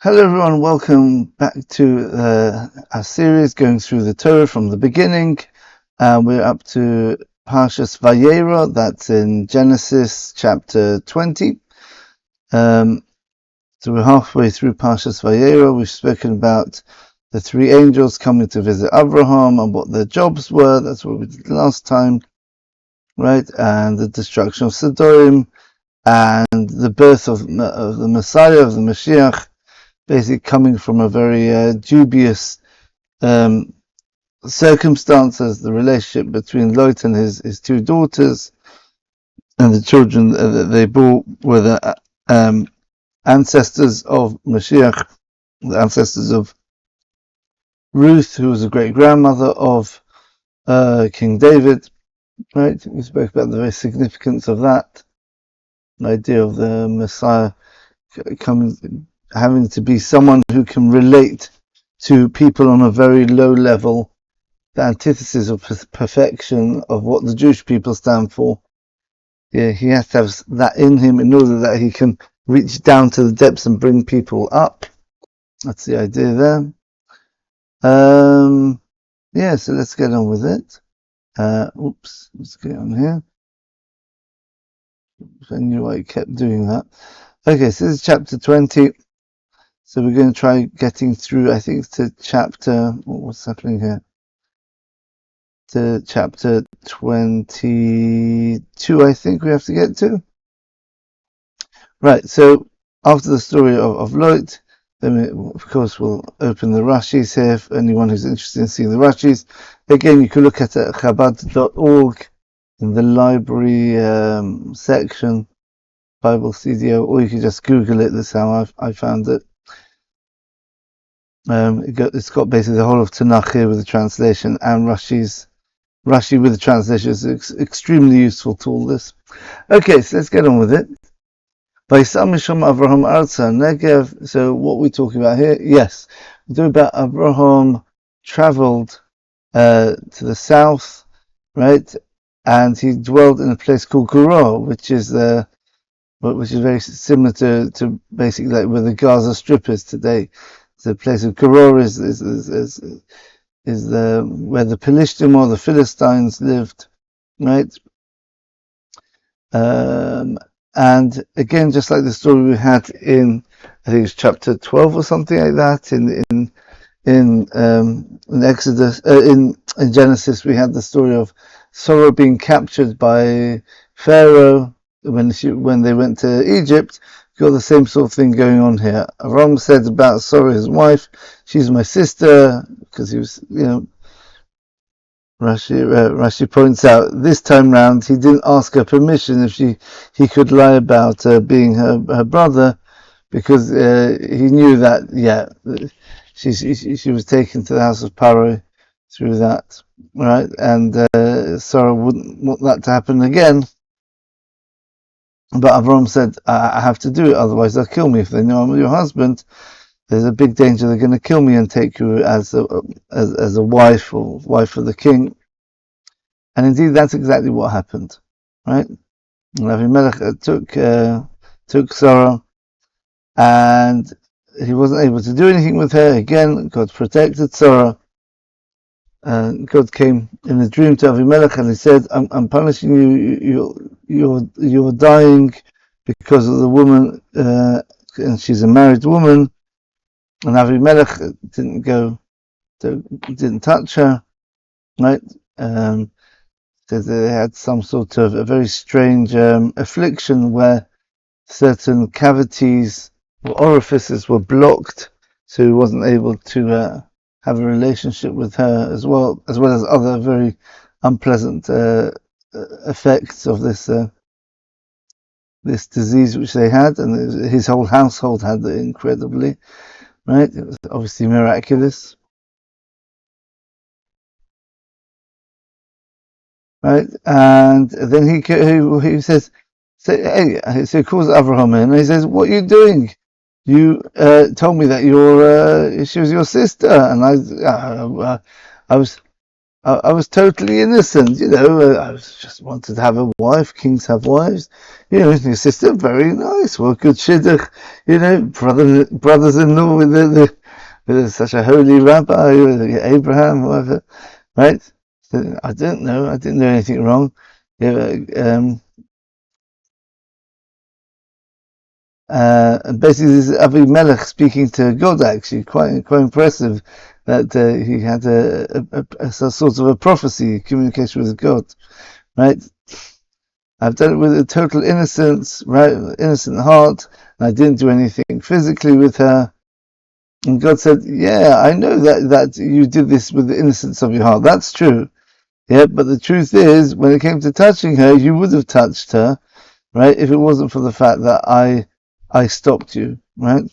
Hello everyone, welcome back to our series going through the Torah from the beginning. We're up to Parshas Vayeirah, that's in Genesis chapter 20. So we're halfway through Parshas Vayeirah. We've spoken about the three angels coming to visit Avraham and what their jobs were. That's what we did last time, right? And the destruction of Sodom and the birth of the Messiah, of the Mashiach, basically coming from a very dubious circumstances, the relationship between Lot and his two daughters, and the children that they bore were the ancestors of Mashiach, the ancestors of Ruth, who was a great-grandmother of King David, right? We spoke about the very significance of that, the idea of the Messiah having to be someone who can relate to people on a very low level, the antithesis of perfection of what the Jewish people stand for. Yeah, he has to have that in him in order that he can reach down to the depths and bring people up. That's the idea there. Yeah, so let's get on with it. Let's get on here. I knew I kept doing that. Okay, so this is chapter 20. So we're going to try getting through, I think, to chapter, what's happening here? To chapter 22, I think we have to get to. Right, so after the story of Lot, then we, of course, we'll open the Rashis here for anyone who's interested in seeing the Rashis. Again, you can look at it at chabad.org in the library section, Bible CDO, or you can just Google it. That's how I found it. It's got basically the whole of Tanakh here with the translation, and Rashi with the translation is an extremely useful tool, this. Okay, so let's get on with it. Avraham Arza Negev. So what we're talking about here, yes, we're talking about Avraham travelled to the south, right, and he dwelled in a place called Gerar, which is very similar to basically like where the Gaza Strip is today. The place of Gerar is where the Philistine or the Philistines lived, right? And again, just like the story we had in, I think it's chapter 12 or something like that, in Exodus, in Genesis, we had the story of Sarah being captured by Pharaoh when they went to Egypt. Got the same sort of thing going on here. Avraham said about Sarah, his wife, she's my sister, because he was, Rashi points out this time round he didn't ask her permission if he could lie about being her brother, because he knew that she was taken to the house of Paro through that, right? And Sarah wouldn't want that to happen again. But Avraham said, I have to do it, otherwise they'll kill me. If they know I'm your husband, there's a big danger they're going to kill me and take you as a wife or wife of the king. And indeed, that's exactly what happened, right? Avimelech took Sarah, and he wasn't able to do anything with her. Again, God protected Sarah. God came in a dream to Avimelech and he said, I'm punishing you. You're dying because of the woman, and she's a married woman. And Avimelech didn't touch her, right? Because they had some sort of a very strange affliction where certain cavities or orifices were blocked, so he wasn't able to have a relationship with her, as well as other very unpleasant effects of this disease which they had, and his whole household had it incredibly, right? It was obviously miraculous, right? And then he says, so he calls Avraham in, and he says, "What are you doing? You told me that she was your sister, and I I was totally innocent, I was just wanted to have a wife. Kings have wives. Your sister, very nice. Well, good shidduch. Brothers-in-law with such a holy rabbi, Abraham, whatever, right? So I didn't know anything wrong. And basically, this is Avimelech speaking to God. Actually, quite impressive that he had a sort of a prophecy, communication with God. Right? I've done it with a total innocence, right? Innocent heart. And I didn't do anything physically with her. And God said, "Yeah, I know that you did this with the innocence of your heart. That's true. Yeah, but the truth is, when it came to touching her, you would have touched her, right? If it wasn't for the fact that I stopped you, right?"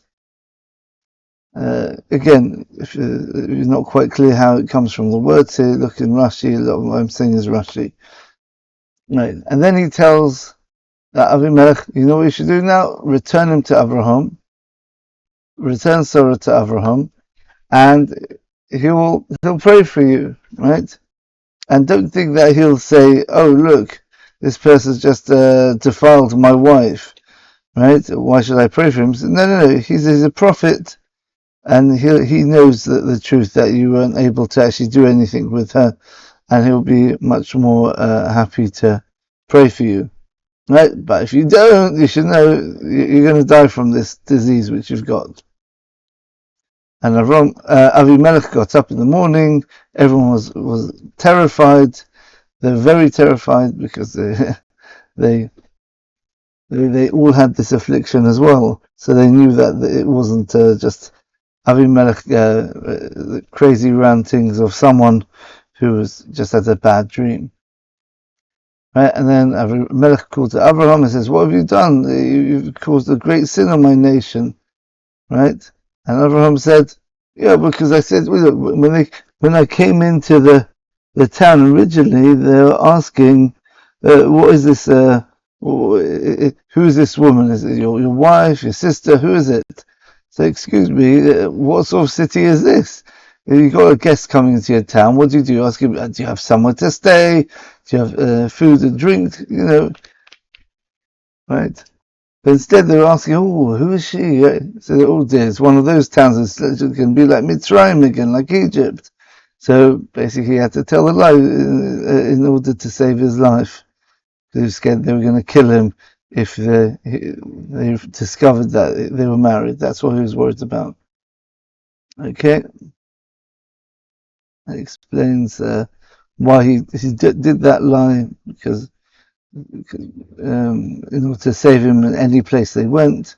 Again, if you're not quite clear how it comes from the words here, look in Rashi. A lot of what I'm saying is Rashi, right? And then he tells Avimelech, you know what you should do now? Return him to Avraham. Return Sarah to Avraham, and he'll pray for you, right? And don't think that he'll say, "Oh, look, this person's just defiled my wife." Right? Why should I pray for him? No. He's a prophet, and he knows the truth that you weren't able to actually do anything with her, and he'll be much more happy to pray for you. Right? But if you don't, you should know you're going to die from this disease which you've got. And Avimelech got up in the morning. Everyone was terrified. They're very terrified because they all had this affliction as well. So they knew that it wasn't just Avimelech crazy rantings of someone who was just had a bad dream. Right? And then Avimelech called to Avraham and says, "What have you done? You've caused a great sin on my nation." Right? And Avraham said, "Yeah, because I said when I came into the town originally, they were asking, what is this? Who is this woman? Is it your wife, your sister? Who is it?" So, excuse me, what sort of city is this? You got a guest coming into your town. What do? You ask him, do you have somewhere to stay? Do you have food and drink? Right? But instead they were asking, "Oh, who is she?" So, "Oh dear, it's one of those towns. It's going to be like Mitzrayim again, like Egypt." So basically, he had to tell the lie in order to save his life. He was scared they were going to kill him if they discovered that they were married. That's what he was worried about. Okay, that explains why he did that lie, because in order to save him in any place they went.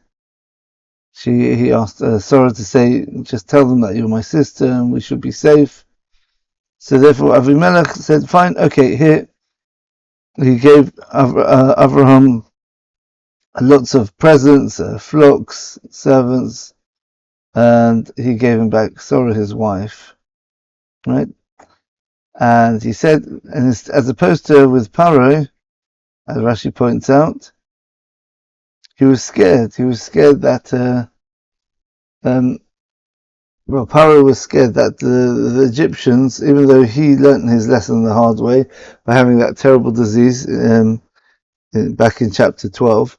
He asked Sarah to say, "Just tell them that you're my sister and we should be safe." So therefore Avimelech said, "Fine, okay, here." He gave Avraham lots of presents, flocks, servants, and he gave him back Sarah, his wife, right? And he said, and as opposed to with Paro, as Rashi points out, he was scared. He was scared that Paro was scared that the Egyptians, even though he learnt his lesson the hard way by having that terrible disease back in chapter 12,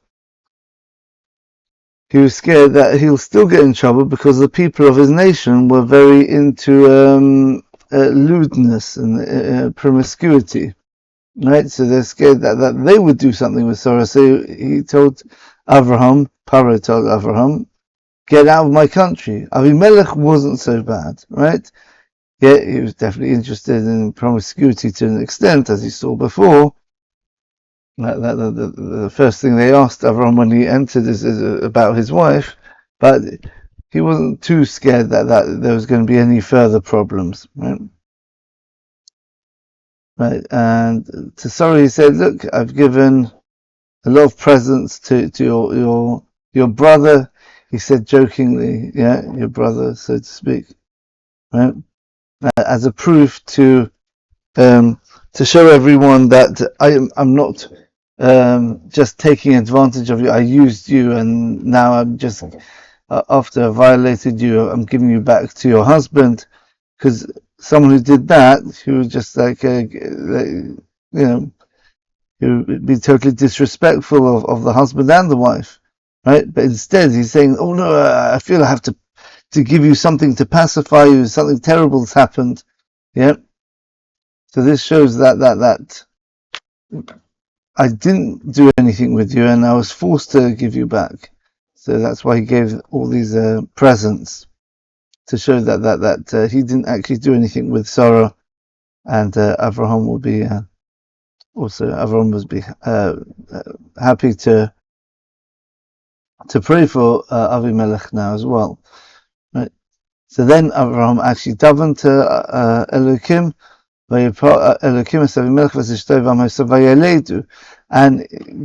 he was scared that he'll still get in trouble because the people of his nation were very into lewdness and promiscuity. Right, so they're scared that they would do something with Sarah. So he told Avraham, Paro told Avraham, "Get out of my country." Avimelech wasn't so bad, right? Yeah, he was definitely interested in promiscuity to an extent, as he saw before. The first thing they asked Avraham when he entered is about his wife, but he wasn't too scared that there was going to be any further problems, right? Right, and to Sarah he said, "Look, I've given a lot of presents to your brother." He said jokingly, "Yeah, your brother, so to speak, right? As a proof to show everyone that I'm not just taking advantage of you. I used you, and now I'm just after I violated you, I'm giving you back to your husband." Because someone who did that, who was just like, you know, who would be totally disrespectful of the husband and the wife, right? But instead, he's saying, "Oh no, I feel I have to give you something to pacify you. Something terrible has happened." Yeah. So this shows that I didn't do anything with you, and I was forced to give you back. So that's why he gave all these presents, to show that he didn't actually do anything with Sarah, and Avraham will be Avraham must be happy to pray for Avimelech now as well. Right. So then Avraham actually davened to Elokim, and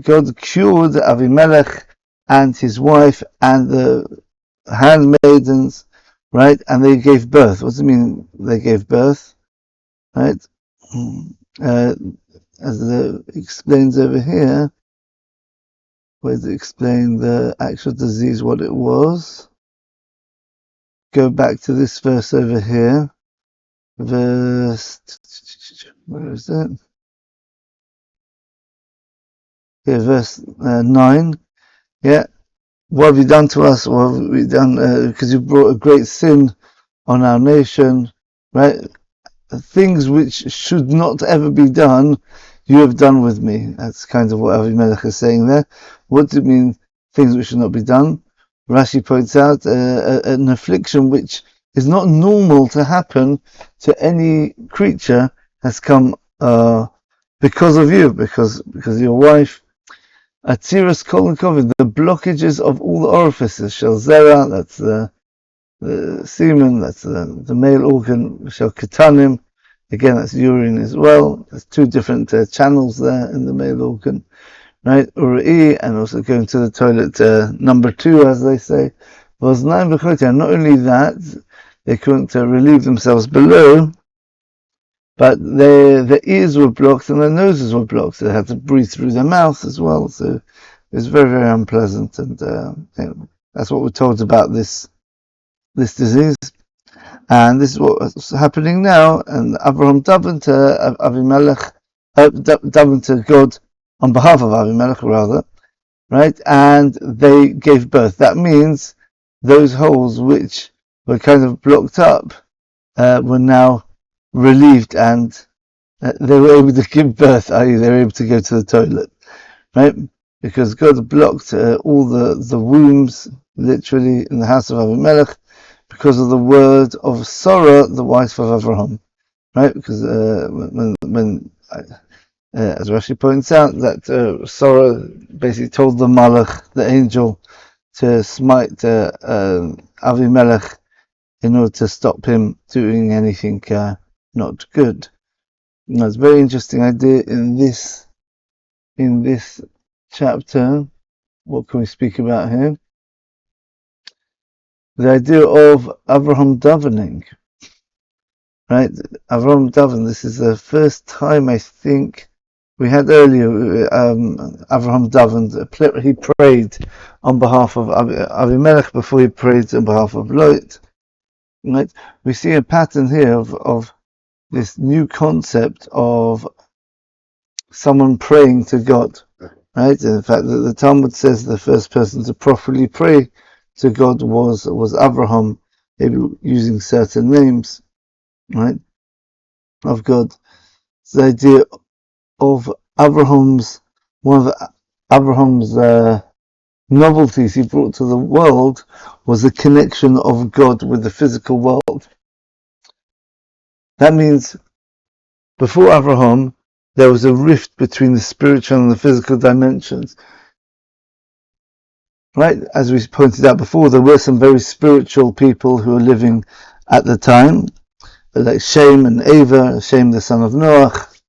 God cured Avimelech and his wife and the handmaidens, right? And they gave birth. What does it mean they gave birth? Right? As it explains over here, where does it explain the actual disease, what it was? Go back to this verse over here. Verse, where is it? Yeah, verse 9. Yeah. What have you done to us? What have we done? Because you brought a great sin on our nation, right? Things which should not ever be done, you have done with me. That's kind of what Avimelech is saying there. What does it mean, things which should not be done? Rashi points out an affliction which is not normal to happen to any creature has come because of you, because your wife. Atziras kol covid, the blockages of all the orifices. Shel zera, that's the semen, that's the male organ. Shel ketanim, again that's urine as well. There's two different channels there in the male organ, right? Uri, and also going to the toilet number 2, as they say. Was nine b'chotia. Not only that, they couldn't relieve themselves below, but their ears were blocked and their noses were blocked. So they had to breathe through their mouth as well. So it was very, very unpleasant. And that's what we're told about this disease. And this is what's happening now. And Avraham davened to Avimelech, davened to God on behalf of Avimelech, rather, right? And they gave birth. That means those holes which were kind of blocked up were now relieved, and they were able to give birth, i.e. they were able to go to the toilet, right? Because God blocked all the wombs, literally, in the house of Avimelech, because of the word of Sarah, the wife of Avraham, right? Because when as Rashi points out, that Sarah basically told the Malach, the angel, to smite Avimelech in order to stop him doing anything not good. Now, it's a very interesting idea in this chapter. What can we speak about here? The idea of Avraham davening, right? Avraham daven. This is the first time I think we had earlier. Avraham davened. He prayed on behalf of Avimelech before he prayed on behalf of Lot. Right? We see a pattern here of this new concept of someone praying to God, right? In fact, the Talmud says the first person to properly pray to God was Avraham, maybe using certain names, right, of God. So the idea of one of Abraham's novelties he brought to the world was the connection of God with the physical world. That means before Avraham, there was a rift between the spiritual and the physical dimensions. Right? As we pointed out before, there were some very spiritual people who were living at the time, like Shem and Ava, Shem the son of Noach,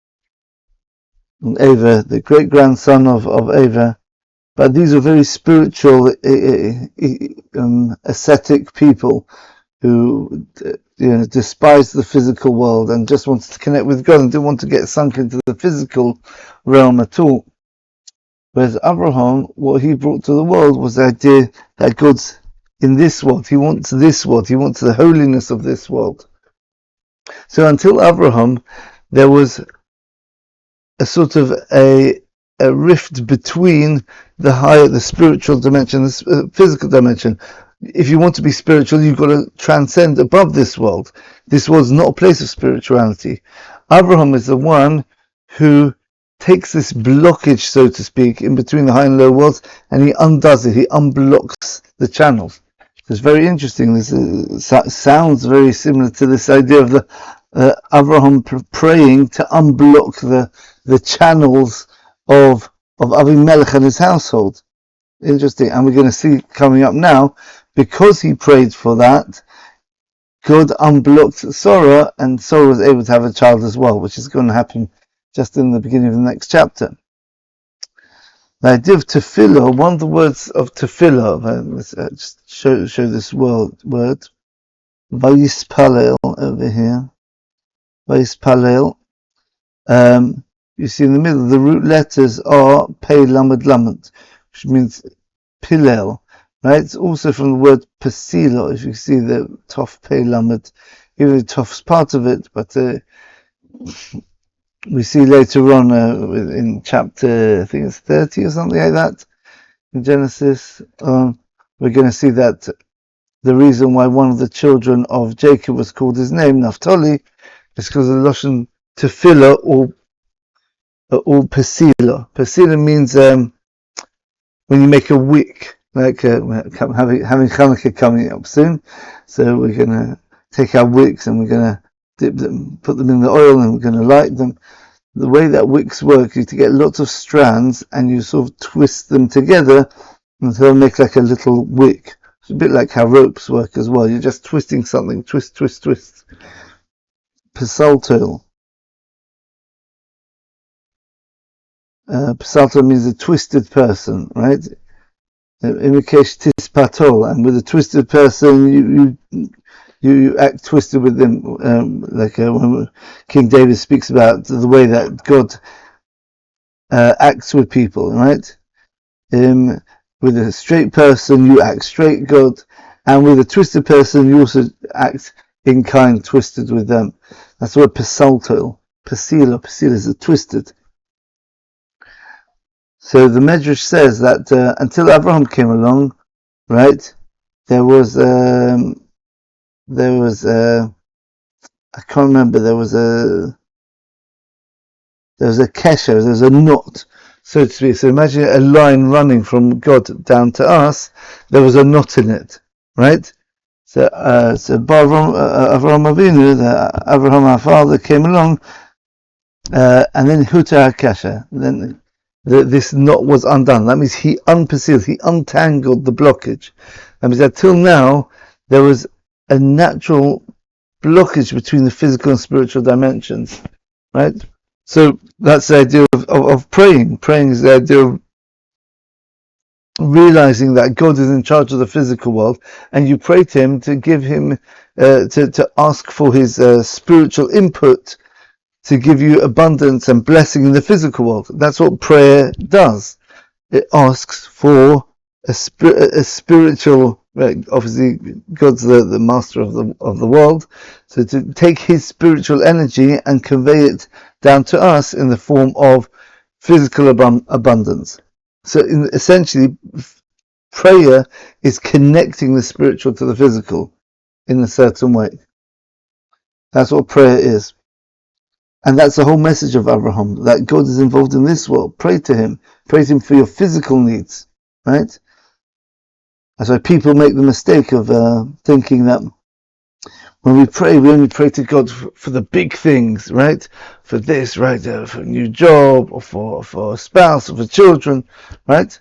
and Ava the great-grandson of Ava. But these were very spiritual, ascetic people who despised the physical world and just wanted to connect with God and didn't want to get sunk into the physical realm at all. Whereas Abraham, what he brought to the world was the idea that God's in this world. He wants this world. He wants the holiness of this world. So until Avraham, there was a sort of a rift between the spiritual dimension, the physical dimension. If you want to be spiritual, you've got to transcend above this world. This was not a place of spirituality. Avraham is the one who takes this blockage, so to speak, in between the high and low worlds, and he undoes it. He unblocks the channels. It's very interesting. This sounds very similar to this idea of the Avraham praying to unblock the channels of Avimelech and his household. Interesting. And we're going to see coming up now, because he prayed for that, God unblocked Sarah, and Sarah was able to have a child as well, which is going to happen just in the beginning of the next chapter. The idea of tefillah, one of the words of tefillah, let's just show this word, Vayispalel over here. Vayispalel. You see in the middle, the root letters are Pei Lamed Lamed, which means Pilel, right? It's also from the word Pesilo, if you see the Tov Pei Lamed, even the Tov's part of it, but we see later on in chapter, I think it's 30 or something like that, in Genesis, we're going to see that the reason why one of the children of Jacob was called his name, Naphtali, is because of the Lashon Tefillah or Pesila. Pesila means when you make a wick, like having Hanukkah coming up soon. So we're going to take our wicks and we're going to dip them, put them in the oil, and we're going to light them. The way that wicks work is to get lots of strands and you sort of twist them together until they make like a little wick. It's a bit like how ropes work as well. You're just twisting something, twist. Pesalto. Pesalto means a twisted person, right? Imikesh tispatol, and with a twisted person, you act twisted with them, like when King David speaks about the way that God acts with people, right? With a straight person, you act straight, God, and with a twisted person, you also act in kind, twisted with them. That's the word pesalto. Pesila is a twisted. So the Medrash says that until Avraham came along, right, there was I can't remember, there was a kesher, there's a knot, so to speak. So imagine a line running from God down to us. There was a knot in it, right? So Avraham Avinu, Avraham our father, came along, and then Huta kesher. Then this knot was undone. That means he untangled the blockage. That means that till now there was a natural blockage between the physical and spiritual dimensions, right? So that's the idea of praying. Praying is the idea of realizing that God is in charge of the physical world, and you pray to him to give him, to ask for his spiritual input to give you abundance and blessing in the physical world. That's what prayer does. It asks for a spiritual, right? Obviously God's the master of the world, so to take his spiritual energy and convey it down to us in the form of physical abundance. So essentially, prayer is connecting the spiritual to the physical in a certain way. That's what prayer is. And that's the whole message of Avraham, that God is involved in this world. Pray to him. Pray to him for your physical needs, right? That's why people make the mistake of thinking that when we pray, we only pray to God for the big things, right? For this, right? For a new job, or for a spouse, or for children, right?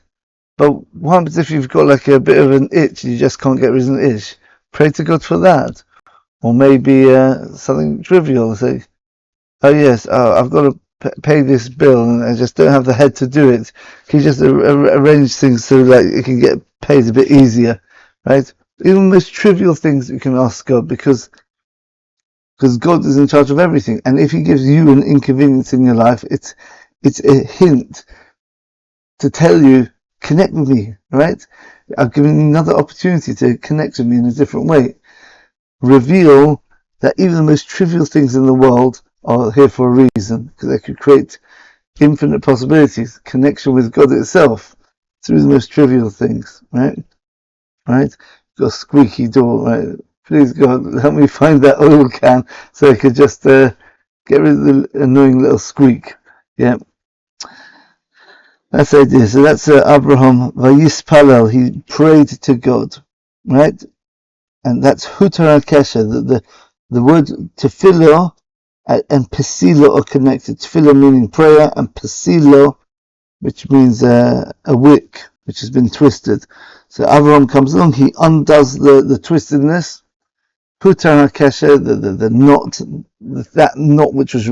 But what happens if you've got like a bit of an itch and you just can't get rid of an itch? Pray to God for that. Or maybe something trivial, say, oh yes, I've got to pay this bill and I just don't have the head to do it. Can you just arrange things so like it can get paid a bit easier, right? Even the most trivial things you can ask God, because God is in charge of everything. And if he gives you an inconvenience in your life, it's a hint to tell you, connect with me, right? I've given you another opportunity to connect with me in a different way. Reveal that even the most trivial things in the world are here for a reason, because they could create infinite possibilities, connection with God itself through the most trivial things, right? Right? Got a squeaky door, right? Please God, help me find that oil can so I could just get rid of the annoying little squeak. Yeah. That's the idea. So that's Avraham Vayispalel. He prayed to God, right? And that's Hutar Kesha. The word tefillah and pesilo are connected. Tefillah meaning prayer, and pesilo, which means a wick which has been twisted. So Avraham comes along, he undoes the twistedness. Hutar Kesha, the knot, that knot which is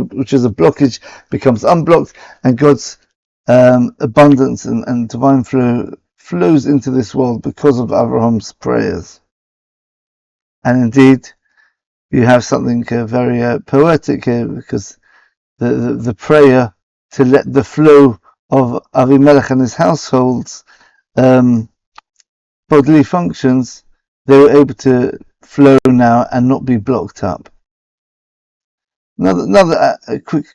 a blockage becomes unblocked, and God's abundance and divine flow flows into this world because of Avraham's prayers. And indeed, you have something very poetic here, because the prayer to let the flow of Avimelech and his household's bodily functions, they were able to flow now and not be blocked up. Another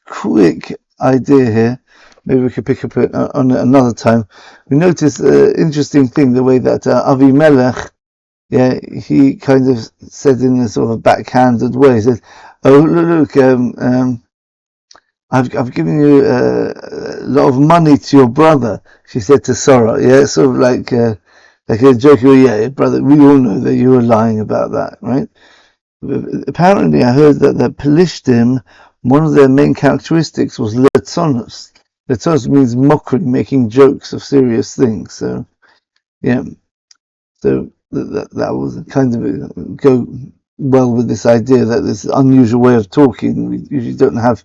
quick idea here. Maybe we could pick up it on another time. We notice an interesting thing, the way that Avimelech, he kind of said in a sort of a backhanded way, he said, "Oh look, I've given you a lot of money to your brother," she said to Sarah. Yeah, sort of like a joke. Yeah, brother, we all know that you were lying about that, right? Apparently, I heard that the Philistine, one of their main characteristics was letzonos. Letzonos means mockery, making jokes of serious things. So, yeah, so that was kind of go well with this idea that this unusual way of talking. We usually don't have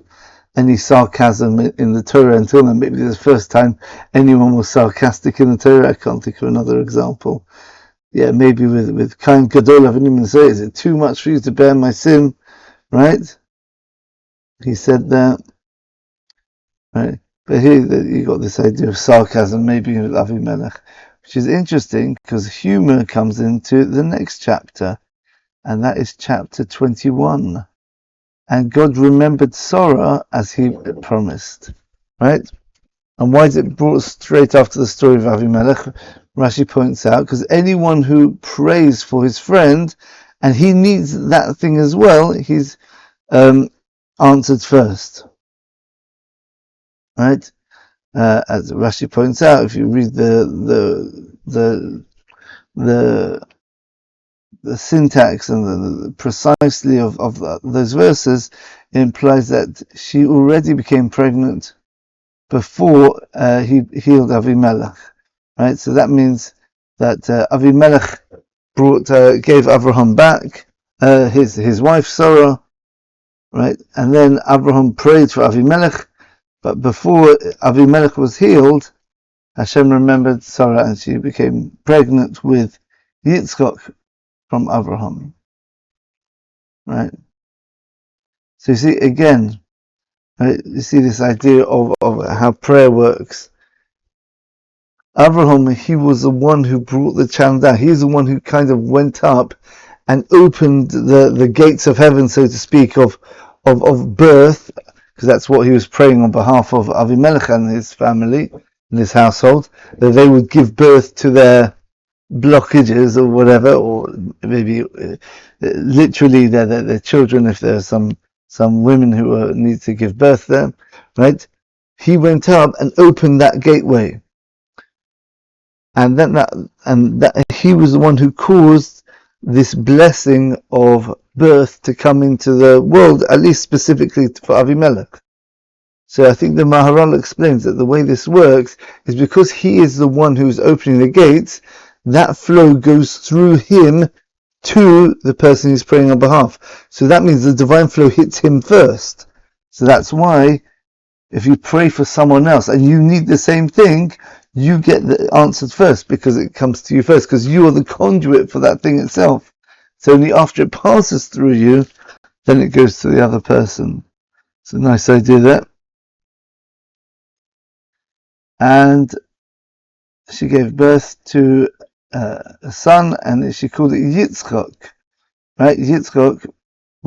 any sarcasm in the Torah until then. Maybe the first time anyone was sarcastic in the Torah. I can't think of another example. Yeah, maybe with Kain Gadol Avnim say, is it too much for you to bear my sin? Right? He said that. Right? But here you got this idea of sarcasm, maybe with Avimelech, which is interesting because humor comes into the next chapter, and that is chapter 21. And God remembered Sarah as he promised. Right? And why is it brought straight after the story of Avimelech? Rashi points out, because anyone who prays for his friend, and he needs that thing as well, he's answered first. Right? As Rashi points out, if you read the syntax and the precisely of those verses, it implies that she already became pregnant before he healed Avimelech, right? So that means that Avimelech gave Avraham back his wife Sarah, right? And then Avraham prayed for Avimelech, but before Avimelech was healed, Hashem remembered Sarah, and she became pregnant with Yitzchak from Avraham, right? So you see again. Right? You see this idea of how prayer works. Avraham, he was the one who brought the challenge down. He's the one who kind of went up and opened the gates of heaven, so to speak, of birth, because that's what he was praying on behalf of Avimelech and his family and his household, that they would give birth to their blockages or whatever, or maybe literally their children, if there are some women who need to give birth there, right? He went up and opened that gateway, and that he was the one who caused this blessing of birth to come into the world, at least specifically for Avimelech. So I think the Maharal explains that the way this works is because he is the one who's opening the gates, that flow goes through him to the person he's praying on behalf. So that means the divine flow hits him first. So that's why if you pray for someone else and you need the same thing, you get the answered first because it comes to you first, because you are the conduit for that thing itself. It's only after it passes through you, then it goes to the other person. It's a nice idea there. And she gave birth to a son, and she called it Yitzchak. Right? Yitzchak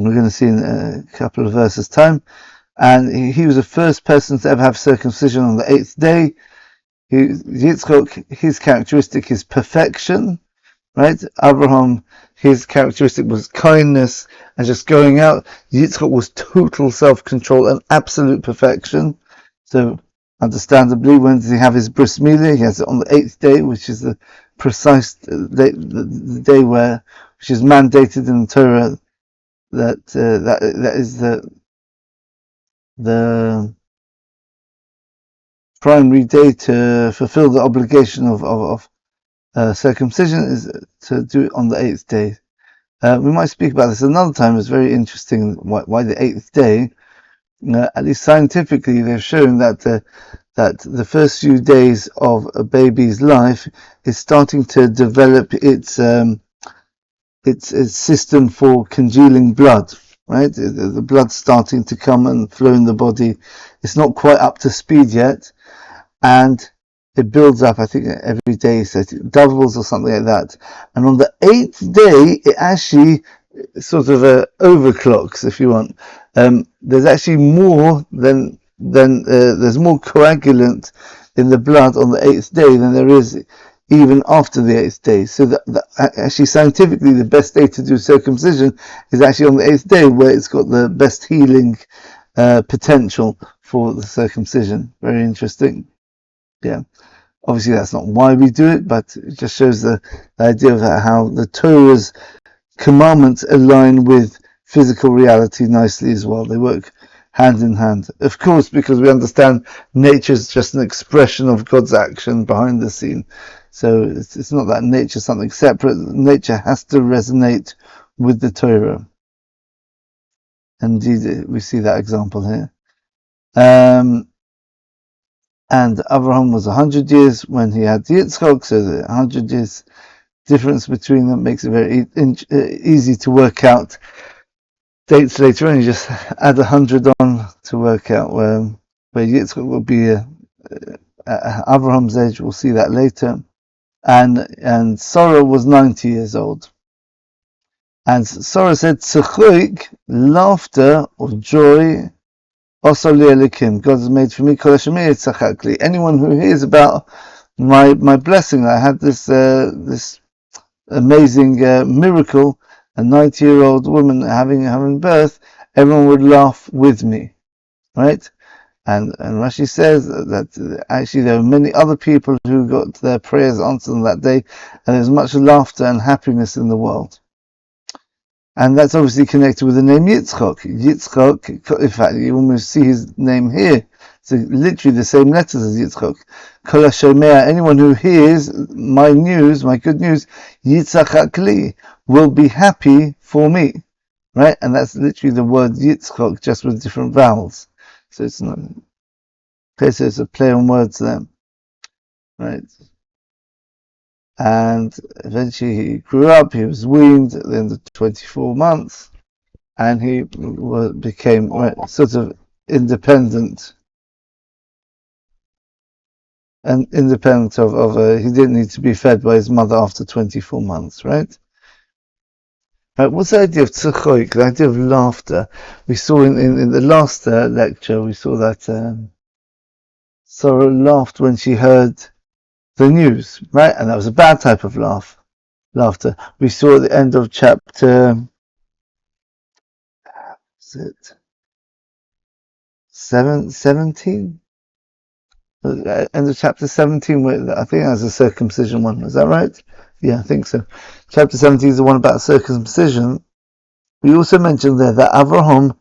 we're going to see in a couple of verses' time. And he was the first person to ever have circumcision on the 8th day. Yitzchok, his characteristic is perfection, right? Avraham, his characteristic was kindness and just going out. Yitzchok was total self-control and absolute perfection. So, understandably, when does he have his bris milah? He has it on the 8th day, which is the precise day, the day which is mandated in the Torah. That is the primary day to fulfill the obligation of circumcision is to do it on the 8th day. We might speak about this another time. It's very interesting why the 8th day. At least scientifically, they've shown that the first few days of a baby's life is starting to develop its system for congealing blood. Right, the blood's starting to come and flow in the body. It's not quite up to speed yet, and it builds up. I think every day, so it doubles or something like that. And on the 8th day, it actually sort of overclocks, if you want. There's actually more than there's more coagulant in the blood on the 8th day than there is even after the 8th day. So that actually scientifically the best day to do circumcision is actually on the 8th day, where it's got the best healing potential for the circumcision. Very interesting. Yeah. Obviously that's not why we do it, but it just shows the idea of how the Torah's commandments align with physical reality nicely as well. They work hand in hand. Of course, because we understand nature is just an expression of God's action behind the scene. So it's not that nature is something separate. Nature has to resonate with the Torah. Indeed, we see that example here. And Avraham was 100 years when he had Yitzchok, so the 100 years difference between them makes it very easy to work out dates later on. You just add 100 on to work out where Yitzchok will be Avraham's age. We'll see that later. And Sarah was 90 years old. And Sarah said, "Tzuchuk, laughter or joy, also li'elikim. God has made for me kol hashemir tzachakli. Anyone who hears about my blessing, I had this amazing miracle, a 90-year-old woman having birth, everyone would laugh with me, right?" And Rashi says that actually there were many other people who got their prayers answered on that day, and there's much laughter and happiness in the world. And that's obviously connected with the name Yitzchok. Yitzchok, in fact, you almost see his name here. It's literally the same letters as Yitzchok. Kol hashomea, anyone who hears my news, my good news, Yitzchak li, will be happy for me. Right? And that's literally the word Yitzchok, just with different vowels. So it's not, okay, so it's a play on words there. Right? And eventually he grew up, he was weaned at the end of 24 months, and he became sort of independent. And independent of he didn't need to be fed by his mother after 24 months, right? Right, what's the idea of tzuchoik, the idea of laughter? We saw in the last lecture, we saw that Sarah laughed when she heard the news, right? And that was a bad type of laughter. We saw at the end of chapter 17? End of chapter 17, where I think that was a circumcision one. Is that right? Yeah, I think so. Chapter 17 is the one about circumcision. We also mentioned there that Avraham,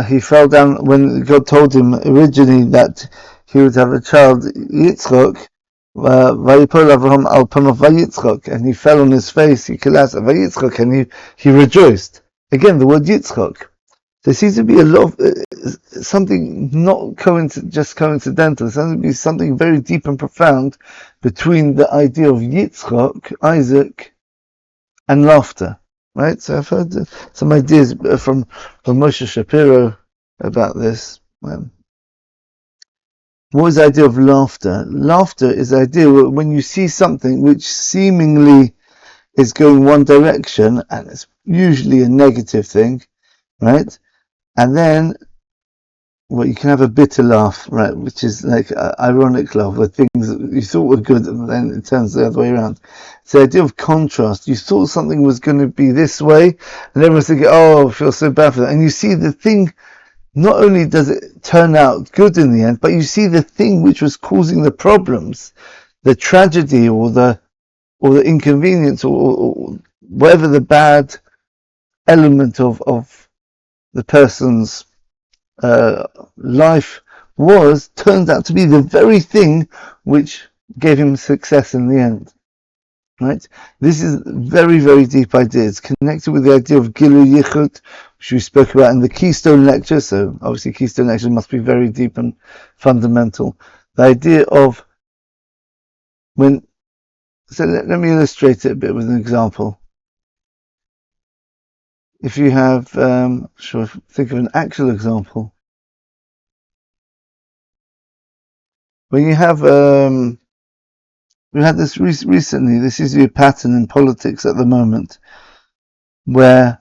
he fell down when God told him originally that he would have a child, Yitzchok. Vayipol Avraham al panav Vayitzchok, and he fell on his face. He collapsed Vayitzchok, and he rejoiced. Again, the word Yitzchok. There seems to be a lot of something not just coincidental. There seems to be something very deep and profound between the idea of Yitzchok, Isaac, and laughter. Right? So I've heard some ideas from Moshe Shapiro about this. What is the idea of laughter? Laughter is the idea when you see something which seemingly is going one direction, and it's usually a negative thing, right? And then, well, you can have a bitter laugh, right, which is like ironic laugh, where things that you thought were good and then it turns the other way around. It's the idea of contrast. You thought something was going to be this way, and everyone's thinking, oh, I feel so bad for that. And you see the thing, not only does it turn out good in the end, but you see the thing which was causing the problems, the tragedy or the inconvenience or whatever the bad element of the person's life was, turned out to be the very thing which gave him success in the end. Right? This is very, very deep idea. It's connected with the idea of Gilu Yichud, which we spoke about in the Keystone lecture. So obviously Keystone lectures must be very deep and fundamental. The idea of when, so let me illustrate it a bit with an example. If you have, think of an actual example. When you have, we had this recently, this seems to be a pattern in politics at the moment, where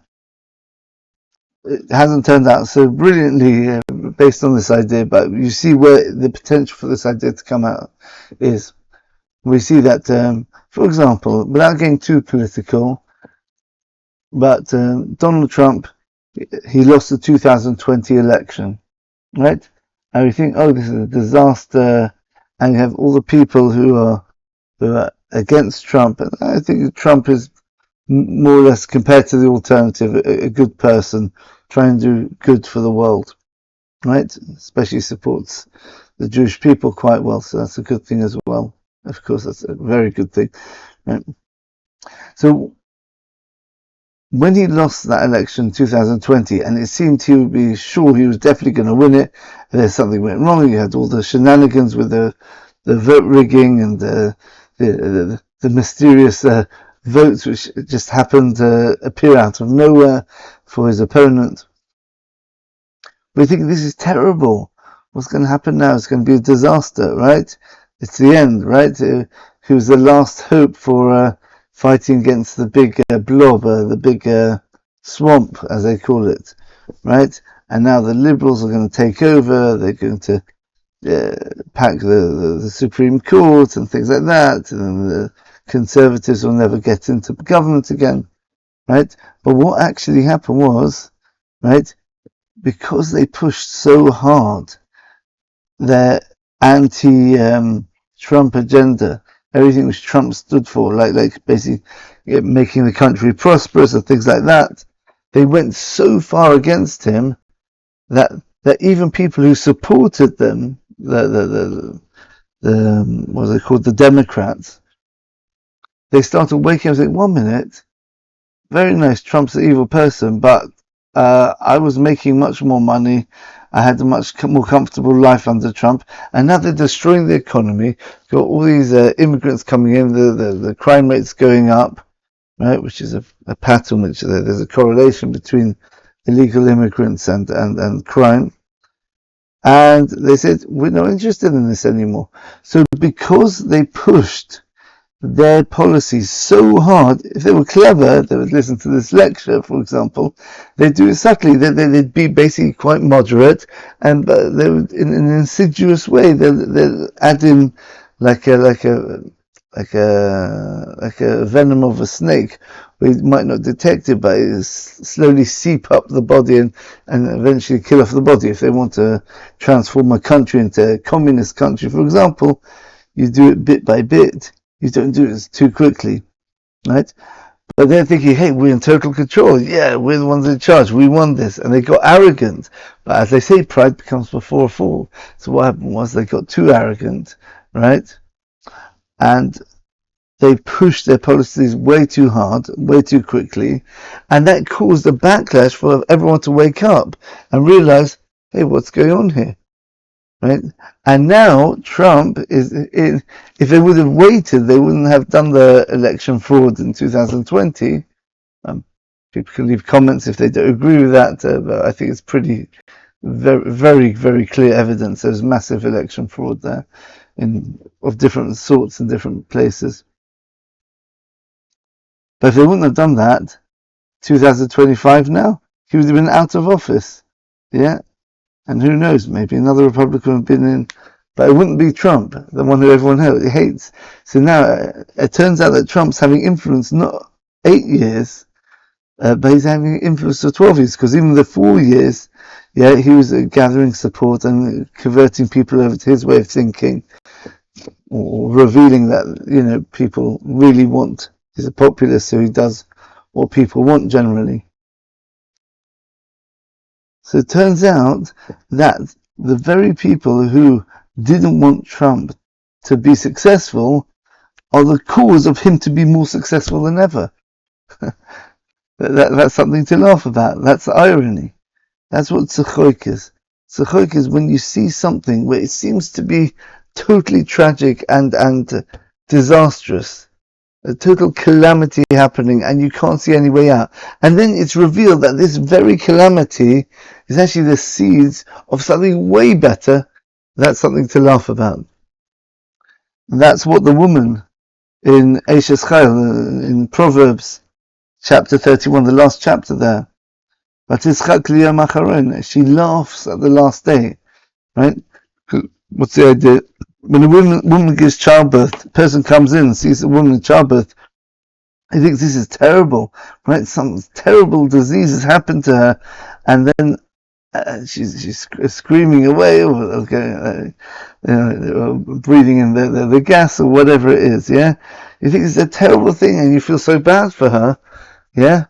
it hasn't turned out so brilliantly based on this idea, but you see where the potential for this idea to come out is. We see that, for example, without getting too political, but Donald Trump, he lost the 2020 election, right? And we think, oh, this is a disaster, and you have all the people who are against Trump, and I think Trump is more or less, compared to the alternative, a good person, trying to do good for the world, right? Especially supports the Jewish people quite well, so that's a good thing as well. Of course, that's a very good thing, right? So when he lost that election in 2020, and it seemed he would be sure he was definitely going to win it, and then something went wrong. You had all the shenanigans with the vote rigging and the mysterious votes which just happened to appear out of nowhere for his opponent. We think this is terrible. What's going to happen now? It's going to be a disaster, right? It's the end, right? He was the last hope for fighting against the big blob, the big swamp, as they call it, right? And now the Liberals are going to take over. They're going to pack the Supreme Court and things like that, and the Conservatives will never get into government again, right? But what actually happened was, right, because they pushed so hard their anti-Trump agenda, everything which Trump stood for, like basically making the country prosperous and things like that, they went so far against him that even people who supported them, the what are they called, the Democrats, they started waking up and saying, 1 minute, very nice, Trump's an evil person, but I was making much more money, I had a much more comfortable life under Trump, and now they're destroying the economy, got all these immigrants coming in, the crime rates going up, right, which is a pattern, which there's a correlation between illegal immigrants and crime. And they said, we're not interested in this anymore. So because they pushed their policies so hard, if they were clever, they would listen to this lecture, for example, they'd do it subtly, they'd be basically quite moderate, and they would, in an insidious way, they'd add in like a venom of a snake, where you might not detect it, but it slowly seep up the body and eventually kill off the body. If they want to transform a country into a communist country, for example, you do it bit by bit. You don't do it too quickly, right? But they're thinking, hey, we're in total control. Yeah, we're the ones in charge. We won this. And they got arrogant. But as they say, pride becomes before a fall. So what happened was they got too arrogant, right? And they pushed their policies way too hard, way too quickly. And that caused a backlash for everyone to wake up and realize, hey, what's going on here? Right? And now Trump is in, if they would have waited, they wouldn't have done the election fraud in 2020. People can leave comments if they don't agree with that, but I think it's pretty, very, very, very clear evidence there's massive election fraud there of different sorts in different places. But if they wouldn't have done that, 2025 now, he would have been out of office. Yeah? And who knows, maybe another Republican would have been in, but it wouldn't be Trump, the one who everyone hates. So now it turns out that Trump's having influence not 8 years, but he's having influence for 12 years, because even the 4 years, yeah, he was gathering support and converting people over to his way of thinking, or revealing that, people really want. He's a populist, so he does what people want generally. So it turns out that the very people who didn't want Trump to be successful are the cause of him to be more successful than ever. That's something to laugh about. That's the irony. That's what tzechoik is. Tzechoik is when you see something where it seems to be totally tragic and disastrous, a total calamity happening, and you can't see any way out. And then it's revealed that this very calamity is actually the seeds of something way better. That's something to laugh about. And that's what the woman in Eishes Chayil, in Proverbs chapter 31, the last chapter there, she laughs at the last day, right? What's the idea? When a woman gives childbirth, a person comes in and sees a woman in childbirth, he thinks this is terrible, right? Some terrible disease has happened to her, and then she's screaming away, or breathing in the gas or whatever it is. Yeah, you think it's a terrible thing, and you feel so bad for her. Yeah,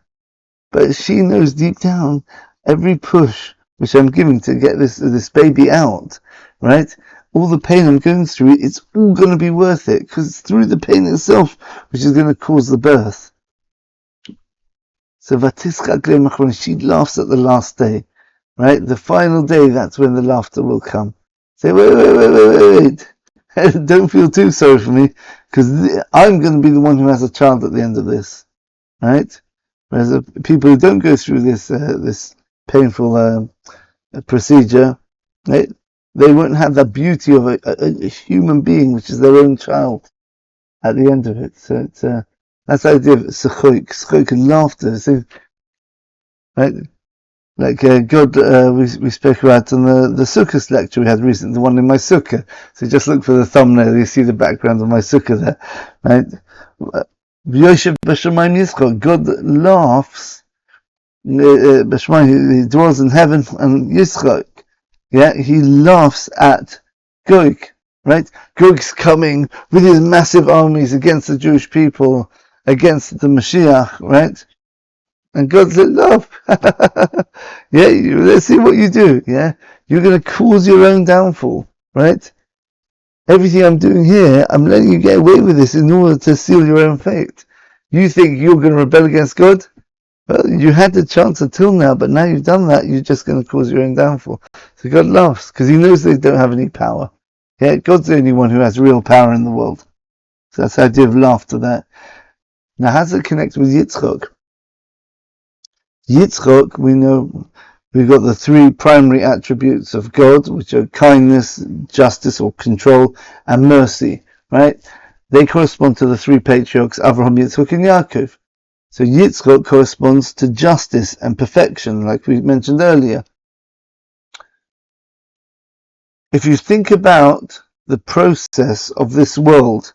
but she knows deep down every push which I'm giving to get this baby out, right? All the pain I'm going through, it's all going to be worth it, because it's through the pain itself which is going to cause the birth. So she laughs at the last day, right? The final day, that's when the laughter will come. Say, wait. Don't feel too sorry for me, because I'm going to be the one who has a child at the end of this, right? Whereas the people who don't go through this painful procedure, right? They won't have the beauty of a human being, which is their own child, at the end of it. So it's that's the idea of tzechoik and laughter. So, right? Like God, we spoke about in the Sukkot lecture we had recently, the one in my sukkah. So just look for the thumbnail, you see the background of my sukkah there, right? God laughs. He dwells in heaven, and Yitzchak, yeah, he laughs at Gog, right? Gog's coming with his massive armies against the Jewish people, against the Mashiach, right? And God said, "Love, yeah, let's see what you do. Yeah, you're going to cause your own downfall, right? Everything I'm doing here, I'm letting you get away with this in order to seal your own fate. You think you're going to rebel against God? Well, you had the chance until now, but now you've done that, you're just going to cause your own downfall." So God laughs, because he knows they don't have any power. Yeah, God's the only one who has real power in the world. So that's the idea of laughter there. Now, how does it connect with Yitzchak? Yitzchak, we know, we've got the three primary attributes of God, which are kindness, justice or control, and mercy, right? They correspond to the three patriarchs, Avraham, Yitzchak, and Yaakov. So Yitzchak corresponds to justice and perfection, like we mentioned earlier. If you think about the process of this world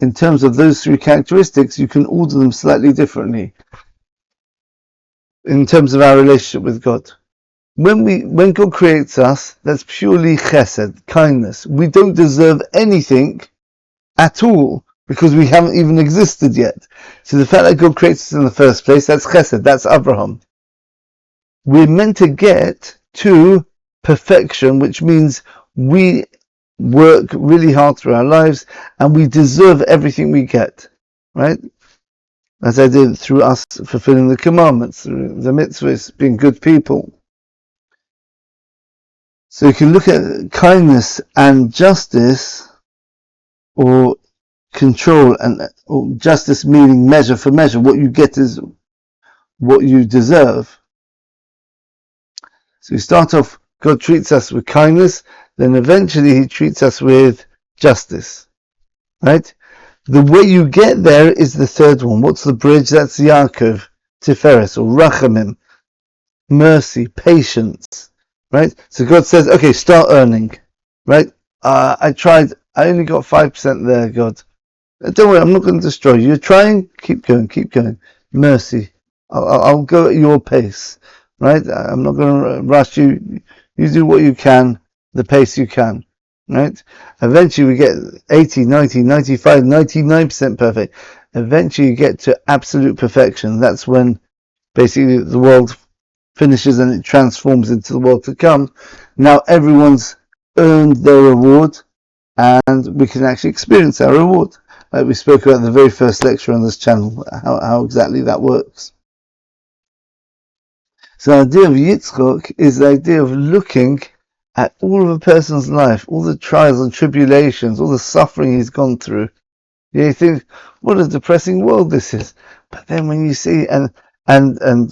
in terms of those three characteristics, you can order them slightly differently in terms of our relationship with God. When God creates us, that's purely chesed, kindness. We don't deserve anything at all, because we haven't even existed yet. So the fact that God creates us in the first place, that's chesed, that's Avraham. We're meant to get to perfection, which means we work really hard through our lives and we deserve everything we get, right? As I did through us fulfilling the commandments, through the mitzvahs, being good people. So you can look at kindness and justice, or control, or justice meaning measure for measure. What you get is what you deserve. So we start off, God treats us with kindness, then eventually he treats us with justice, right? The way you get there is the third one. What's the bridge? That's Yaakov, Tiferes, or Rachamim, mercy, patience, right? So God says, okay, start earning, right? I only got 5% there, God. Don't worry, I'm not going to destroy you. You're trying, keep going. Mercy. I'll go at your pace, right? I'm not going to rush you. You do what you can, the pace you can, right? Eventually we get 80, 90, 95, 99% perfect. Eventually you get to absolute perfection. That's when basically the world finishes and it transforms into the world to come. Now everyone's earned their reward and we can actually experience our reward. Like we spoke about the very first lecture on this channel, how exactly that works. So the idea of Yitzchok is the idea of looking at all of a person's life, all the trials and tribulations, all the suffering he's gone through. You think, what a depressing world this is. But then when you see, and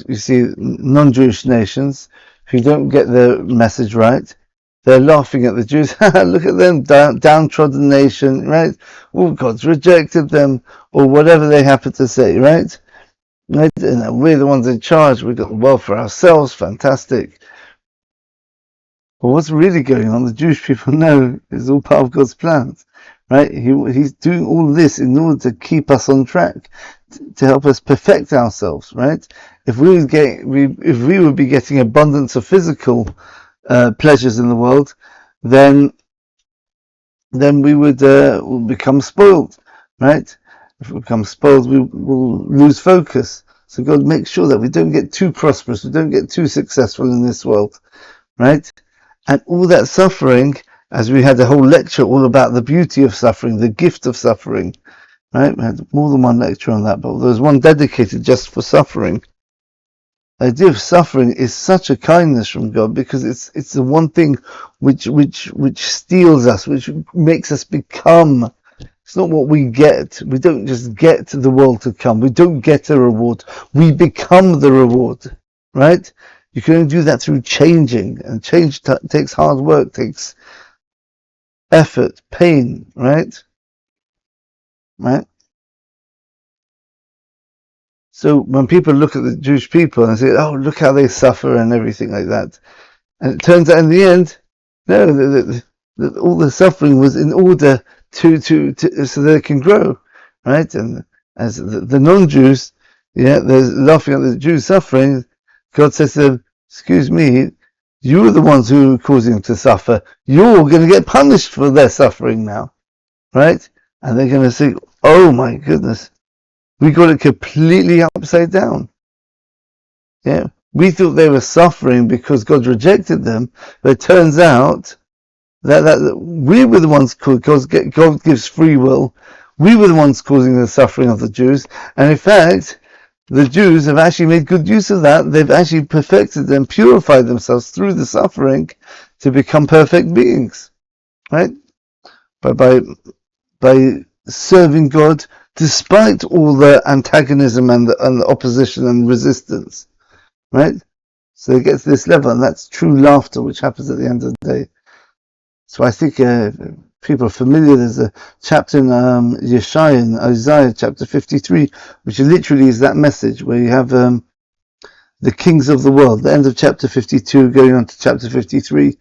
you see non-Jewish nations who don't get the message right, they're laughing at the Jews. Look at them, downtrodden nation, right? Oh, God's rejected them, or whatever they happen to say, right? Right? And we're the ones in charge. We've got the world for ourselves. Fantastic. But what's really going on? The Jewish people know is all part of God's plans, right? He's doing all this in order to keep us on track, to help us perfect ourselves, right? If we would be getting abundance of physical pleasures in the world, then we would become spoiled, right? If we become spoiled, we will lose focus. So God makes sure that we don't get too prosperous, we don't get too successful in this world, right? And all that suffering, as we had a whole lecture all about the beauty of suffering, the gift of suffering, right? We had more than one lecture on that, but there was one dedicated just for suffering. The idea of suffering is such a kindness from God because it's the one thing which steals us, which makes us become. It's not what we get. We don't just get the world to come. We don't get a reward. We become the reward, right? You can only do that through changing, and change takes hard work, takes effort, pain, right? Right? So when people look at the Jewish people and say, oh, look how they suffer and everything like that, and it turns out in the end, no, all the suffering was in order to so they can grow, right? And as the non-Jews, they're laughing at the Jews suffering. God says to them, excuse me, you're the ones who are causing them to suffer. You're going to get punished for their suffering now, right? And they're going to say, oh my goodness, we got it completely upside down. Yeah, we thought they were suffering because God rejected them, but it turns out that we were the ones because God gives free will. We were the ones causing the suffering of the Jews, and in fact, the Jews have actually made good use of that. They've actually perfected and purified themselves through the suffering to become perfect beings, right? By serving God despite all the antagonism and the opposition and resistance, right? So it gets to this level, and that's true laughter, which happens at the end of the day. So I think people are familiar. There's a chapter in in Isaiah chapter 53, which literally is that message where you have the kings of the world. The end of chapter 52, going on to chapter 53.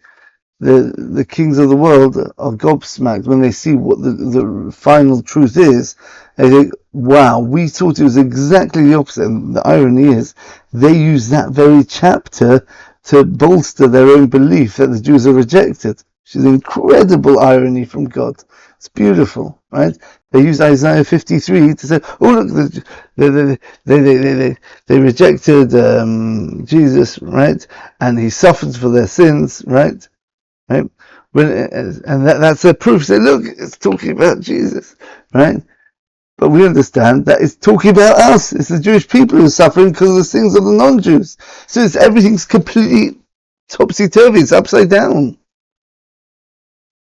The kings of the world are gobsmacked when they see what the final truth is. They think, wow, we thought it was exactly the opposite. And the irony is, they use that very chapter to bolster their own belief that the Jews are rejected. Which is an incredible irony from God. It's beautiful, right? They use Isaiah 53 to say, oh look, they rejected Jesus, right? And he suffered for their sins, right? Right? And that's a proof. Say, look, it's talking about Jesus, right? But we understand that it's talking about us. It's the Jewish people who are suffering because of the sins of the non-Jews. So everything's completely topsy-turvy. It's upside down.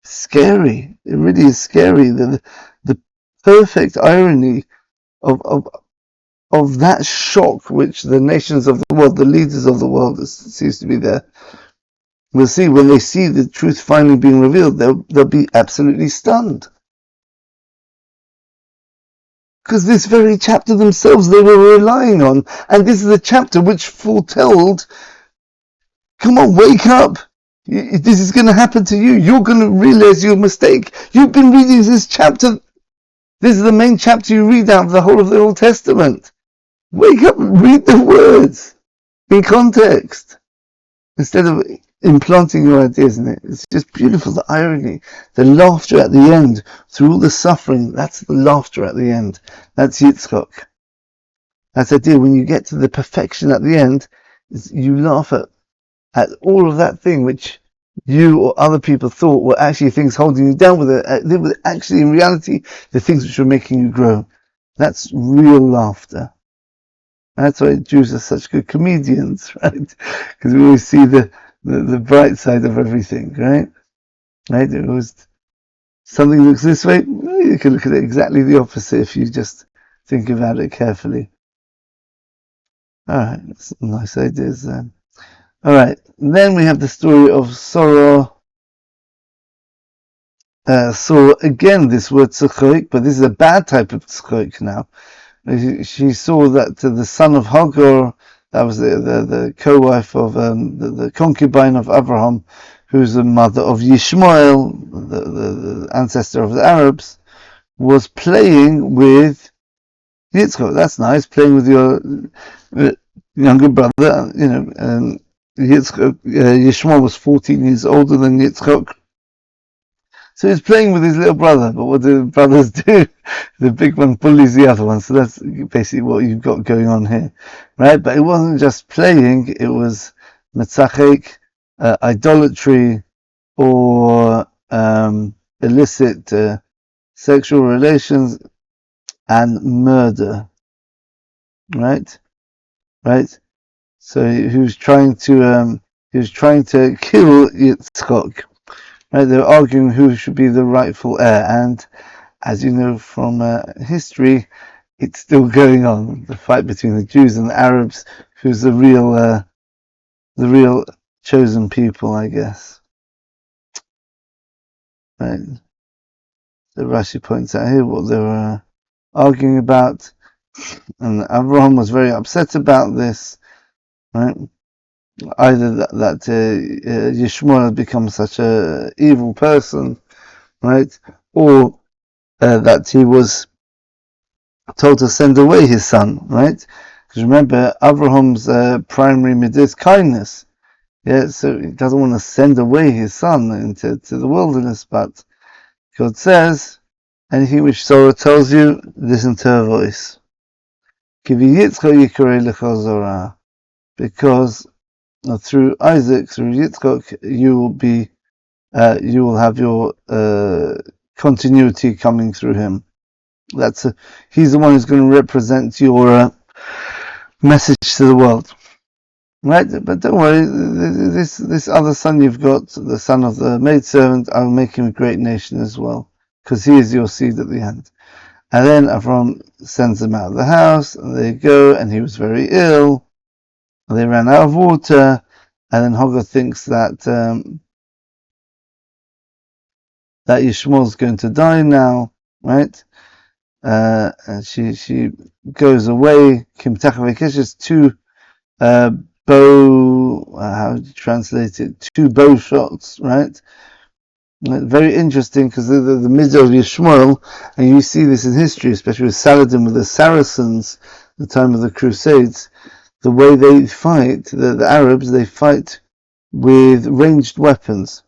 Scary. It really is scary. The perfect irony of that shock which the nations of the world, the leaders of the world, seems to be there. We'll see when they see the truth finally being revealed, they'll be absolutely stunned. Because this very chapter themselves they were relying on, and this is a chapter which foretold, come on, wake up. This is going to happen to you. You're going to realize your mistake. You've been reading this chapter. This is the main chapter you read out of the whole of the Old Testament. Wake up and read the words in context instead of implanting your ideas in it. It's just beautiful, the irony, the laughter at the end through all the suffering. That's the laughter at the end. That's Yitzchak. That's the idea. When you get to the perfection at the end, you laugh at all of that thing which you or other people thought were actually things holding you down with it. They were actually in reality the things which were making you grow. That's real laughter. That's why Jews are such good comedians, right? Because we always see the bright side of everything, right? Right? It was something looks this way, you can look at it exactly the opposite if you just think about it carefully. Alright, that's some nice ideas then. Alright, then we have the story of Sarah. Saw again this word tzuchoik, but this is a bad type of tzuchoik now. She saw that the son of Hagar, that was the co-wife of the concubine of Avraham, who's the mother of Yishmael, the ancestor of the Arabs, was playing with Yitzchak. That's nice, playing with your younger brother. Yishmael was 14 years older than Yitzchak. So he's playing with his little brother, but what do brothers do? The big one bullies the other one, so that's basically what you've got going on here, right? But it wasn't just playing, it was metzachek, idolatry, or illicit sexual relations, and murder, right? So he was trying to kill Yitzchak. Right, they're arguing who should be the rightful heir, and as you know from history, it's still going on. The fight between the Jews and the Arabs, who's the real chosen people, I guess. Right. So Rashi points out here what they were arguing about, and Avraham was very upset about this. Right. Either that Yishmael had become such a evil person, right, or that he was told to send away his son, right? Because remember, Abraham's primary midah is kindness, yeah. So he doesn't want to send away his son into the wilderness, but God says, anything which Torah tells you, listen to her voice. Because through Isaac, through Yitzchak, you will have your continuity coming through him. He's the one who's going to represent your message to the world, right? But don't worry, this other son you've got, the son of the maidservant, I'll make him a great nation as well, because he is your seed at the end. And then Avraham sends them out of the house, and they go, and he was very ill. They ran out of water, and then Hagar thinks that that Yishmael's going to die now, right? And she goes away. Kim Tachavakesh, two bow. How do you translate it? Two bow shots, right? Very interesting, because the middle of Yishmael, and you see this in history, especially with Saladin, with the Saracens, the time of the Crusades. The way they fight, the Arabs, they fight with ranged weapons,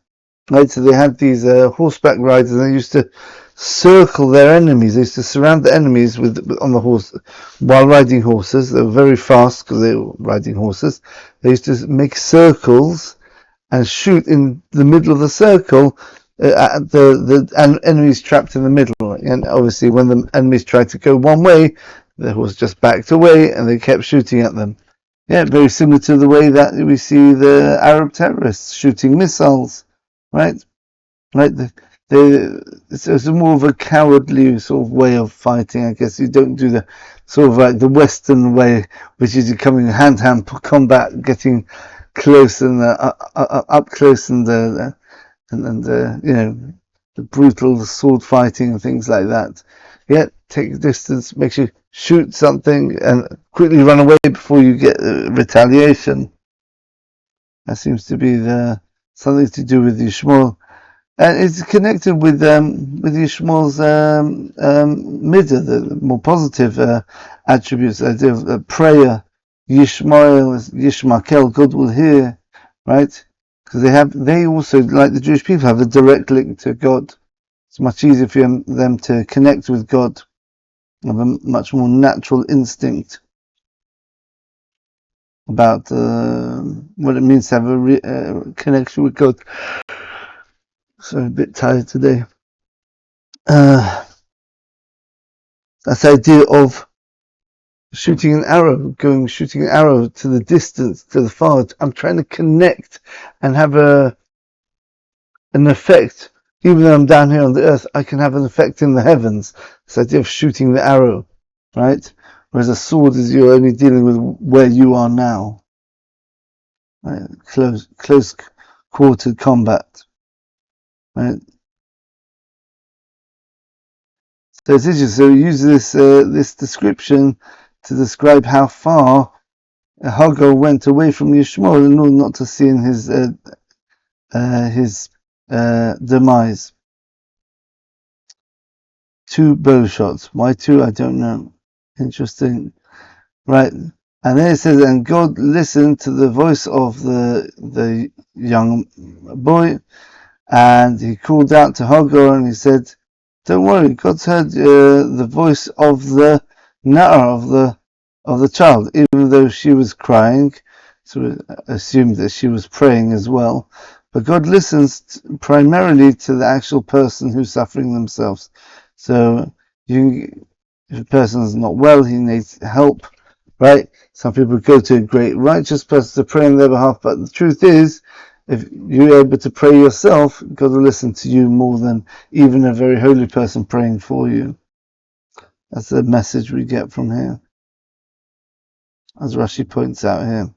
right? So they had these horseback riders, and they used to circle their enemies. They used to surround the enemies on the horse while riding horses. They were very fast because they were riding horses. They used to make circles and shoot in the middle of the circle at the enemies trapped in the middle. And obviously, when the enemies tried to go one way, the horse just backed away, and they kept shooting at them. Yeah, very similar to the way that we see the Arab terrorists shooting missiles, right? Right. It's more of a cowardly sort of way of fighting. I guess you don't do the sort of like the Western way, which is coming hand-to-hand combat, getting close and up close and the brutal sword fighting and things like that. take a distance, makes you shoot something and quickly run away before you get retaliation. That seems to be something to do with Yishmael. And it's connected with Yishmael's midah, the more positive attributes, the idea of prayer. Yishmael, Yishmael, God will hear, right? Because they also, like the Jewish people, have a direct link to God. It's much easier for them to connect with God, have a much more natural instinct about what it means to have a connection with God. So I'm a bit tired today. That's the idea of shooting an arrow to the distance, to the far. I'm trying to connect and have an effect. Even though I'm down here on the earth, I can have an effect in the heavens. This idea of shooting the arrow, right? Whereas a sword is you're only dealing with where you are now. Right? Close quartered combat. Right? So it's interesting. So we use this description to describe how far Hagar went away from Yishmael in order not to see in his demise. 2 bow shots. Why 2? I don't know. Interesting. Right. And then it says, and God listened to the voice of the young boy, and he called out to Hagar, and he said, "Don't worry, God's heard the voice of the na'ar, of the child, even though she was crying." So we assumed that she was praying as well. But God listens primarily to the actual person who's suffering themselves. So if a person is not well, he needs help, right? Some people go to a great righteous person to pray on their behalf, but the truth is, if you're able to pray yourself, God will listen to you more than even a very holy person praying for you. That's the message we get from here, as Rashi points out here.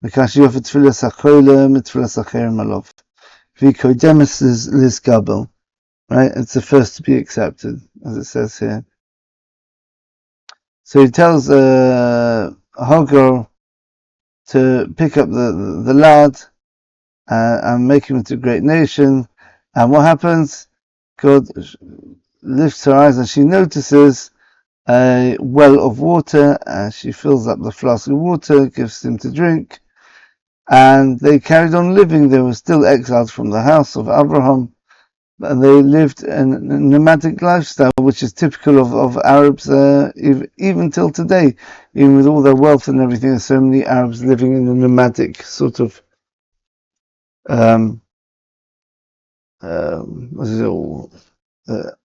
Right? It's the first to be accepted, as it says here. So he tells Hagar to pick up the lad and make him into a great nation. And what happens? God lifts her eyes and she notices a well of water, and she fills up the flask of water, gives him to drink, and they carried on living. They were still exiled from the house of Avraham, and they lived a nomadic lifestyle, which is typical of Arabs even till today. Even with all their wealth and everything, there's so many Arabs living in a nomadic sort of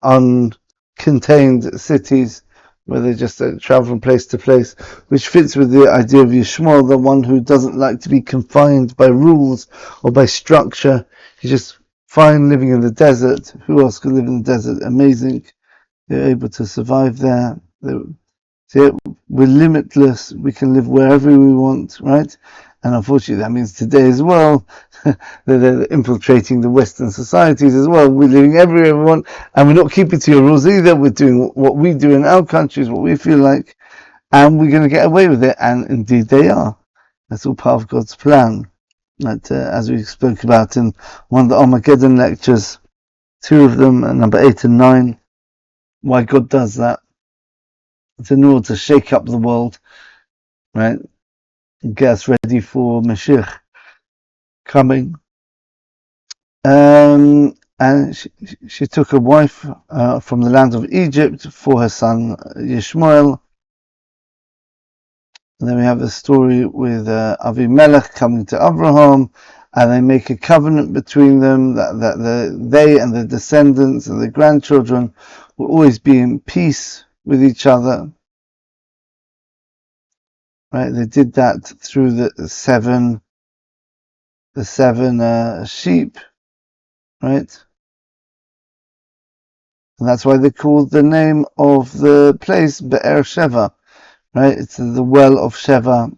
uncontained cities where they just travel from place to place, which fits with the idea of Yishmael, the one who doesn't like to be confined by rules or by structure. He's just fine living in the desert. Who else could live in the desert? Amazing. They're able to survive there. We're limitless. We can live wherever we want, right? And unfortunately, that means today as well, they're infiltrating the Western societies as well. We're living everywhere we want, and we're not keeping to your rules either. We're doing what we do in our countries, what we feel like, and we're going to get away with it. And indeed, they are. That's all part of God's plan. That, as we spoke about in one of the Armageddon lectures, 2 of them, number 8 and 9, why God does that. It's in order to shake up the world, right? And get us ready for Mashiach coming. And she took a wife from the land of Egypt for her son Yishmael. And then we have a story with Avimelech coming to Avraham, and they make a covenant between them that they and their descendants and their grandchildren will always be in peace with each other. Right? They did that through the seven sheep, right? And that's why they called the name of the place Be'er Sheva, right? It's the well of Sheva,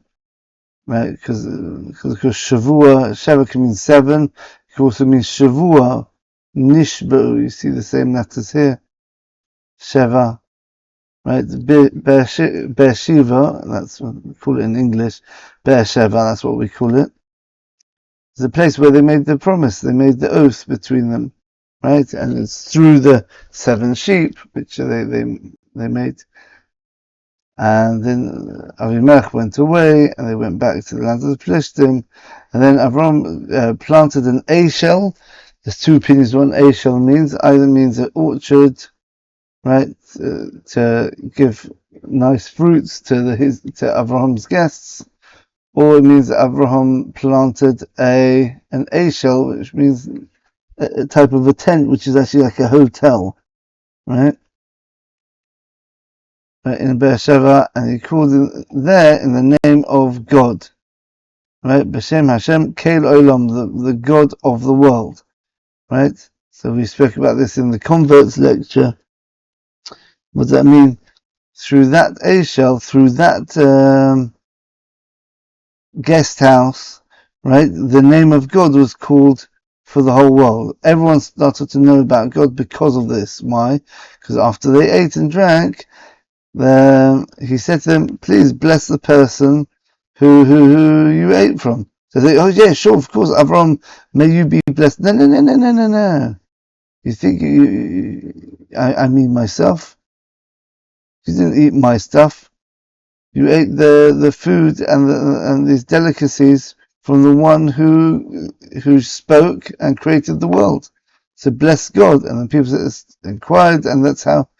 right? Because Shavua, Sheva can mean 7. It can also mean Shavua, Nishbu. You see the same letters here. Sheva, right? Beersheva, that's what we call it in English. Beersheva, that's what we call it. It's a place where they made the promise, they made the oath between them, right? And it's through the 7 sheep which they made. And then Avimelech went away, and they went back to the land of the Philistine. And then Avraham planted an ashel. There's 2 opinions. What an ashel means either means an orchard, right, to give nice fruits to Avraham's guests, or it means that Avraham planted an ashel, which means a type of a tent, which is actually like a hotel, right? In Beersheva, and he called it there in the name of God, right? B'Shem Hashem Keil Olam, the God of the world, right? So we spoke about this in the converts lecture. What does that mean? Through that ashel, through that guest house, right? The name of God was called for the whole world. Everyone started to know about God because of this. Why? Because after they ate and drank, he said to them, please bless the person who you ate from. So they, oh yeah, sure, of course, Avraham, may you be blessed. No. You think I mean myself? You didn't eat my stuff. You ate the food and these delicacies from the one who spoke and created the world. So bless God. And then people inquired, and that's how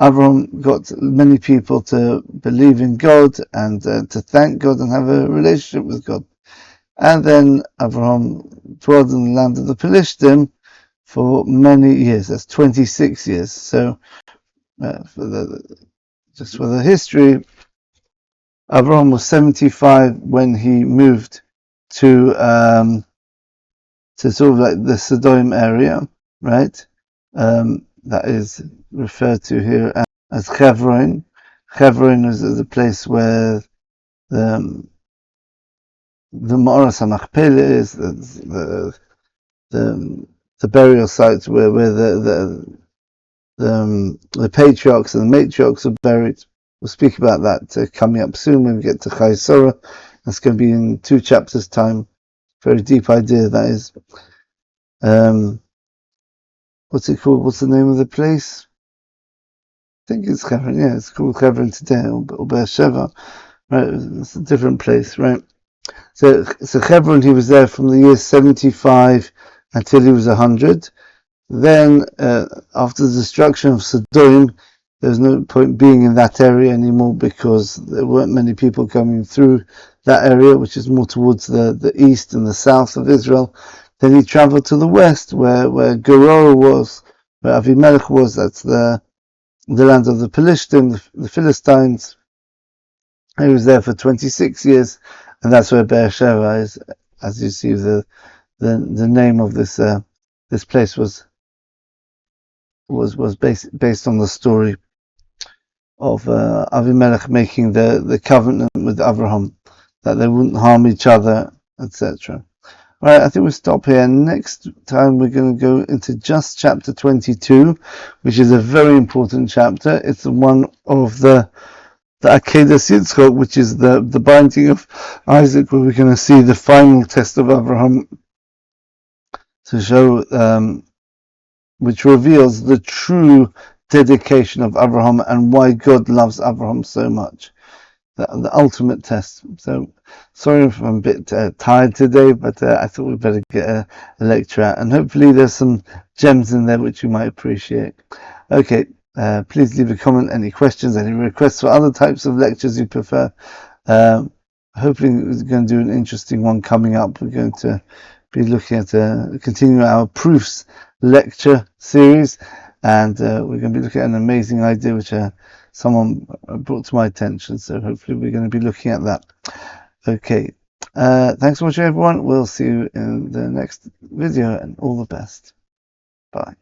Avraham got many people to believe in God and to thank God and have a relationship with God. And then Avraham dwelled in the land of the Philistine for many years. That's 26 years. So for the history, Avraham was 75 when he moved to sort of like the Sodom area, right? That is referred to here as Hebron. Hebron is the place where the Ma'aras HaMachpelah is, the burial sites where the patriarchs and the matriarchs are buried. We'll speak about that coming up soon when we get to Chai Sorah. That's going to be in 2 chapters' time. Very deep idea, that is. What's it called? What's the name of the place? I think it's Hebron. Yeah, it's called Hebron today, or Beersheva. Right, it's a different place, right? So Hebron, he was there from the year 75 until he was 100. Then, after the destruction of Sodom, there was no point being in that area anymore because there weren't many people coming through that area, which is more towards the east and the south of Israel. Then he traveled to the west, where Gerar was, where Avimelech was. That's the land of the Philistines. He was there for 26 years, and that's where Beersheva is. As you see, the name of this place was based on the story of Avimelech making the covenant with Avraham that they wouldn't harm each other, etc. Right, I think we'll stop here. Next time we're going to go into just chapter 22, which is a very important chapter. It's the one of the Akedas Yitzchak, which is the binding of Isaac, where we're going to see the final test of Avraham to show, which reveals the true dedication of Avraham and why God loves Avraham so much. The ultimate test. So, sorry if I'm a bit tired today, but I thought we'd better get a lecture out, and hopefully there's some gems in there which you might appreciate. Okay, please leave a comment, any questions, any requests for other types of lectures you prefer. Hopefully we're going to do an interesting one coming up. We're going to be looking at continue our proofs lecture series, and we're going to be looking at an amazing idea which someone brought to my attention, so hopefully we're going to be looking at that. Okay, thanks for watching everyone. We'll see you in the next video, and all the best. Bye.